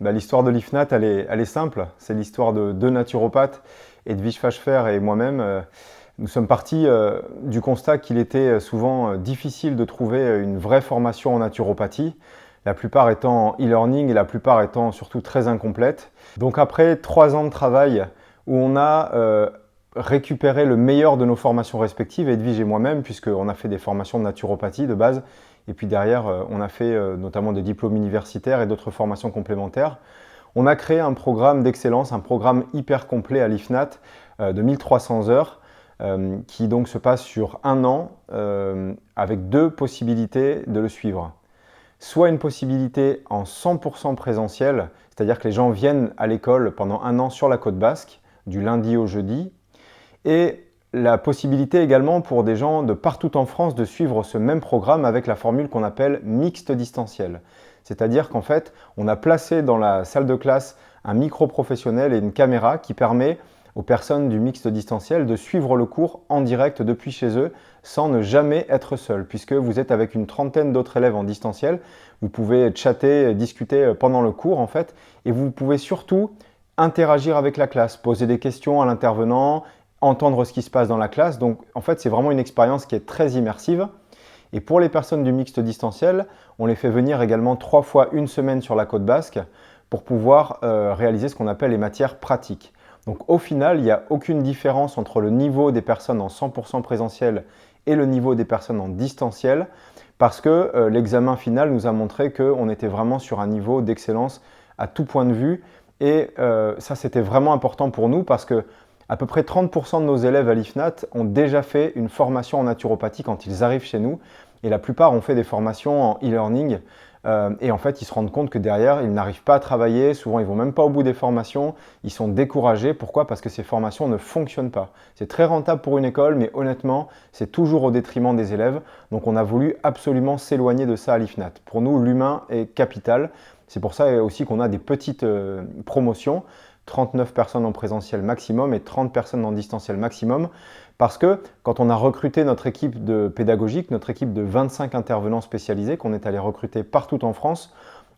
L'histoire de l'IFNAT, elle est simple. C'est l'histoire de deux naturopathes, Edwige Fachefer et moi-même. Nous sommes partis du constat qu'il était souvent difficile de trouver une vraie formation en naturopathie, la plupart étant en e-learning et la plupart étant surtout très incomplètes. Donc après 3 ans de travail où on a récupéré le meilleur de nos formations respectives, Edwige et moi-même, puisqu'on a fait des formations de naturopathie de base, et puis derrière on a fait notamment des diplômes universitaires et d'autres formations complémentaires. On a créé un programme d'excellence, un programme hyper complet à l'IFNAT de 1300 heures, qui donc se passe sur 1 an avec 2 possibilités de le suivre. Soit une possibilité en 100% présentiel, c'est-à-dire que les gens viennent à l'école pendant 1 an sur la côte basque, du lundi au jeudi, et la possibilité également pour des gens de partout en France de suivre ce même programme avec la formule qu'on appelle mixte distanciel. C'est-à-dire qu'en fait, on a placé dans la salle de classe un micro professionnel et une caméra qui permet aux personnes du mixte distanciel de suivre le cours en direct depuis chez eux sans ne jamais être seul, puisque vous êtes avec une trentaine d'autres élèves en distanciel. Vous pouvez chatter, discuter pendant le cours en fait, et vous pouvez surtout interagir avec la classe, poser des questions à l'intervenant, entendre ce qui se passe dans la classe. Donc en fait, c'est vraiment une expérience qui est très immersive. Et pour les personnes du mixte distanciel, on les fait venir également 3 fois une semaine sur la côte basque pour pouvoir réaliser ce qu'on appelle les matières pratiques. Donc au final, il n'y a aucune différence entre le niveau des personnes en 100% présentiel et le niveau des personnes en distanciel, parce que l'examen final nous a montré qu'on était vraiment sur un niveau d'excellence à tout point de vue. Et ça, c'était vraiment important pour nous parce que à peu près 30% de nos élèves à l'IFNAT ont déjà fait une formation en naturopathie quand ils arrivent chez nous, et la plupart ont fait des formations en e-learning. Et en fait, ils se rendent compte que derrière, ils n'arrivent pas à travailler. Souvent, ils ne vont même pas au bout des formations. Ils sont découragés. Pourquoi? Parce que ces formations ne fonctionnent pas. C'est très rentable pour une école, mais honnêtement, c'est toujours au détriment des élèves. Donc, on a voulu absolument s'éloigner de ça à l'IFNAT. Pour nous, l'humain est capital. C'est pour ça aussi qu'on a des petites promotions. 39 personnes en présentiel maximum et 30 personnes en distanciel maximum. Parce que quand on a recruté notre équipe de pédagogique, notre équipe de 25 intervenants spécialisés qu'on est allé recruter partout en France,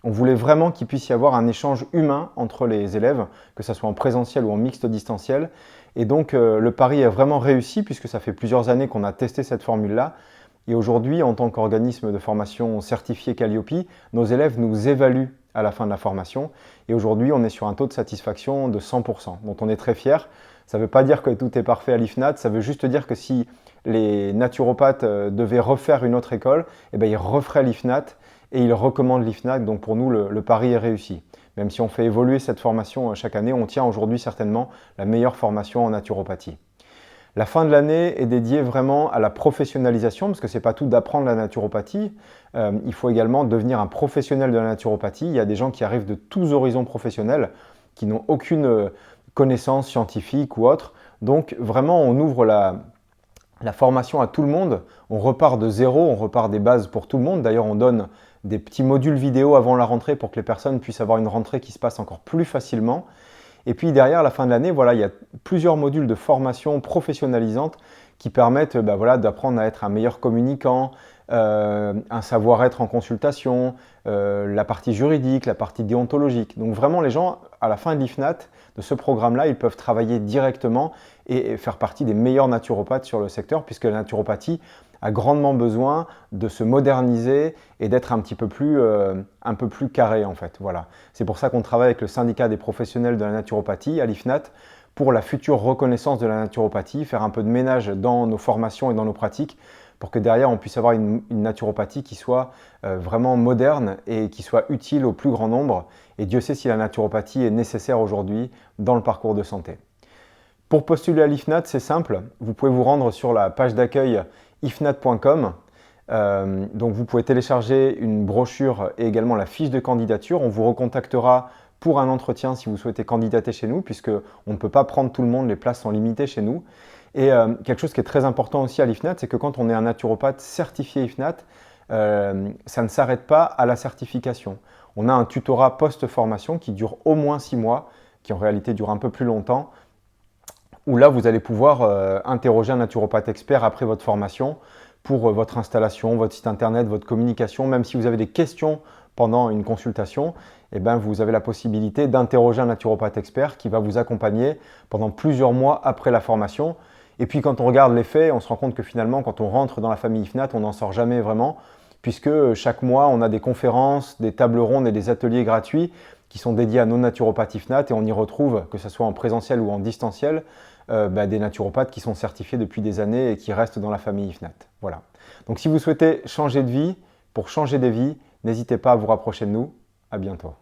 on voulait vraiment qu'il puisse y avoir un échange humain entre les élèves, que ce soit en présentiel ou en mixte distanciel. Et donc le pari est vraiment réussi puisque ça fait plusieurs années qu'on a testé cette formule-là. Et aujourd'hui, en tant qu'organisme de formation certifié Calliope, nos élèves nous évaluent à la fin de la formation. Et aujourd'hui, on est sur un taux de satisfaction de 100%, dont on est très fiers. Ça ne veut pas dire que tout est parfait à l'IFNAT, ça veut juste dire que si les naturopathes devaient refaire une autre école, eh bien, ils referaient l'IFNAT et ils recommandent l'IFNAT. Donc pour nous, le pari est réussi. Même si on fait évoluer cette formation chaque année, on tient aujourd'hui certainement la meilleure formation en naturopathie. La fin de l'année est dédiée vraiment à la professionnalisation, parce que ce n'est pas tout d'apprendre la naturopathie. Il faut également devenir un professionnel de la naturopathie. Il y a des gens qui arrivent de tous horizons professionnels, qui n'ont aucune connaissance scientifique ou autre. Donc vraiment, on ouvre la formation à tout le monde. On repart de zéro, on repart des bases pour tout le monde. D'ailleurs, on donne des petits modules vidéo avant la rentrée pour que les personnes puissent avoir une rentrée qui se passe encore plus facilement. Et puis derrière, à la fin de l'année, voilà, il y a plusieurs modules de formation professionnalisante qui permettent d'apprendre à être un meilleur communicant, un savoir-être en consultation, la partie juridique, la partie déontologique. Donc vraiment, les gens, à la fin de l'IFNAT, de ce programme-là, ils peuvent travailler directement et faire partie des meilleurs naturopathes sur le secteur, puisque la naturopathie a grandement besoin de se moderniser et d'être un peu plus carré en fait. Voilà. C'est pour ça qu'on travaille avec le syndicat des professionnels de la naturopathie à l'IFNAT pour la future reconnaissance de la naturopathie, faire un peu de ménage dans nos formations et dans nos pratiques pour que derrière on puisse avoir une naturopathie qui soit vraiment moderne et qui soit utile au plus grand nombre. Et Dieu sait si la naturopathie est nécessaire aujourd'hui dans le parcours de santé. Pour postuler à l'IFNAT, c'est simple. Vous pouvez vous rendre sur la page d'accueil ifnat.com. Donc vous pouvez télécharger une brochure et également la fiche de candidature. On vous recontactera pour un entretien si vous souhaitez candidater chez nous, puisqu'on ne peut pas prendre tout le monde, les places sont limitées chez nous. Et quelque chose qui est très important aussi à l'IFNAT, c'est que quand on est un naturopathe certifié IFNAT, ça ne s'arrête pas à la certification. On a un tutorat post-formation qui dure au moins 6 mois, qui en réalité dure un peu plus longtemps, où là, vous allez pouvoir interroger un naturopathe expert après votre formation pour votre installation, votre site internet, votre communication, même si vous avez des questions pendant une consultation, eh ben, vous avez la possibilité d'interroger un naturopathe expert qui va vous accompagner pendant plusieurs mois après la formation. Et puis quand on regarde les faits, on se rend compte que finalement, quand on rentre dans la famille IFNAT, on n'en sort jamais vraiment, puisque chaque mois, on a des conférences, des tables rondes et des ateliers gratuits qui sont dédiés à nos naturopathes IFNAT, et on y retrouve, que ce soit en présentiel ou en distanciel, des naturopathes qui sont certifiés depuis des années et qui restent dans la famille IFNAT. Voilà. Donc si vous souhaitez changer de vie, pour changer des vies, n'hésitez pas à vous rapprocher de nous. À bientôt.